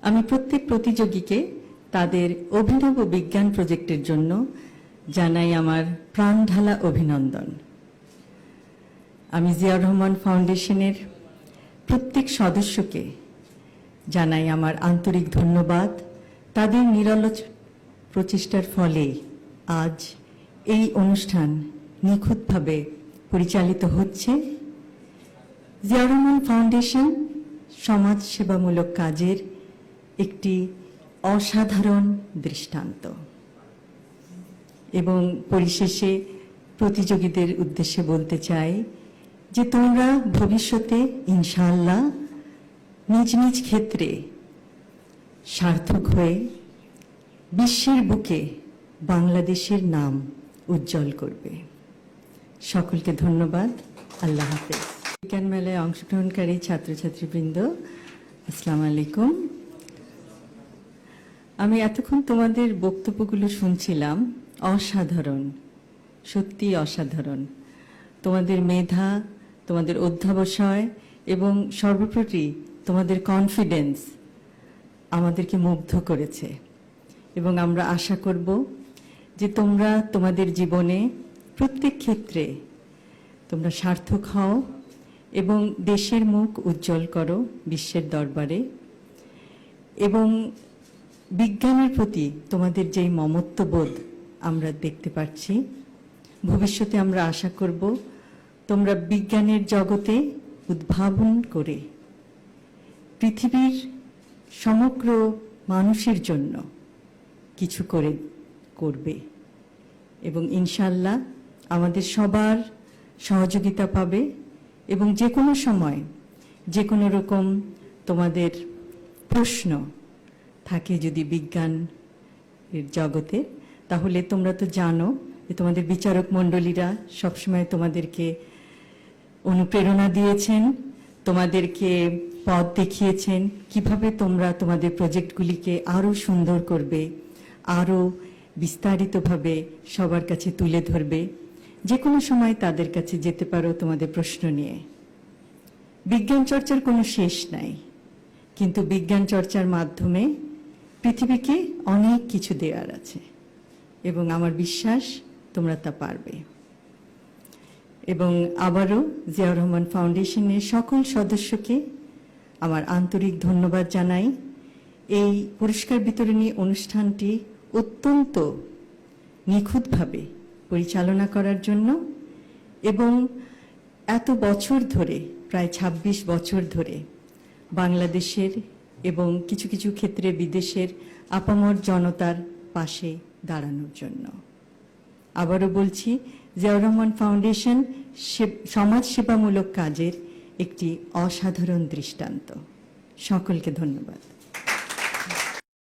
আমি প্রত্যেক প্রতিযোগীকে তাদের অভিনব বিজ্ঞান প্রজেক্টের জন্য জানাই আমার প্রাণঢালা অভিনন্দন। আমি জিয়াউর রহমান ফাউন্ডেশনের প্রত্যেক সদস্যকে জানাই আমার আন্তরিক ধন্যবাদ। তাদের নিরলস প্রচেষ্টার ফলে আজ এই অনুষ্ঠান নিখুঁতভাবে পরিচালিত হচ্ছে। জিয়াউর রহমান ফাউন্ডেশন সমাজ সেবামূলক কাজের একটি অসাধারণ দৃষ্টান্ত। এবং পরিশেষে প্রতিযোগীদের উদ্দেশ্যে বলতে চাই যে তোমরা ভবিষ্যতে ইনশাআল্লাহ নিজ নিজ ক্ষেত্রে সার্থক হয়ে বিশ্বের বুকে বাংলাদেশের নাম উজ্জ্বল করবে। সকলকে ধন্যবাদ। আল্লাহ হাফেজ। বিজ্ঞান মেলায় অংশগ্রহণকারী ছাত্রছাত্রীবৃন্দ, আসসালামু আলাইকুম। আমি এতক্ষণ তোমাদের বক্তব্যগুলো শুনছিলাম। অসাধারণ, সত্যি অসাধারণ। তোমাদের মেধা, তোমাদের অধ্যবসায় এবং সর্বোপরি তোমাদের কনফিডেন্স আমাদেরকে মুগ্ধ করেছে। এবং আমরা আশা করব যে তোমরা তোমাদের জীবনে প্রত্যেক ক্ষেত্রে তোমরা সার্থক হও এবং দেশের মুখ উজ্জ্বল করো বিশ্বের দরবারে। এবং বিজ্ঞানের প্রতি তোমাদের যেই মমত্ববোধ আমরা দেখতে পাচ্ছি, ভবিষ্যতে আমরা আশা করব তোমরা বিজ্ঞানের জগতে উদ্ভাবন করে পৃথিবীর সমগ্র মানুষের জন্য কিছু করবে এবং ইনশাআল্লাহ আমাদের সবার সহযোগিতা পাবে। এবং যে কোনো সময় যে কোনো রকম তোমাদের প্রশ্ন থাকে যদি বিজ্ঞানের জগতে, তাহলে তোমরা তো জানো যে তোমাদের বিচারক মণ্ডলীরা সবসময় তোমাদেরকে অনুপ্রেরণা দিয়েছেন, তোমাদেরকে পথ দেখিয়েছেন কিভাবে তোমরা তোমাদের প্রজেক্টগুলিকে আরও সুন্দর করবে, আরও বিস্তারিতভাবে সবার কাছে তুলে ধরবে। যে কোনো সময় তাদের কাছে যেতে পারো তোমাদের প্রশ্ন নিয়ে। বিজ্ঞান চর্চার কোনো শেষ নাই, কিন্তু বিজ্ঞান চর্চার মাধ্যমে পৃথিবীকে অনেক কিছু দেওয়ার আছে এবং আমার বিশ্বাস তোমরা তা পারবে। এবং আবারও জিয়াউর রহমান ফাউন্ডেশনের সকল সদস্যকে আমার আন্তরিক ধন্যবাদ জানাই এই পুরস্কার বিতরণী অনুষ্ঠানটি অত্যন্ত নিখুঁতভাবে পরিচালনা করার জন্য এবং এত বছর ধরে, প্রায় ২৬ বছর ধরে বাংলাদেশের এবং কিছু কিছু ক্ষেত্রে বিদেশের আপামর জনতার পাশে দাঁড়ানোর জন্য। আবারও বলছি, জিয়াউর রহমান ফাউন্ডেশন সমাজ সেবামূলক কাজের একটি অসাধারণ দৃষ্টান্ত। সকলকে ধন্যবাদ।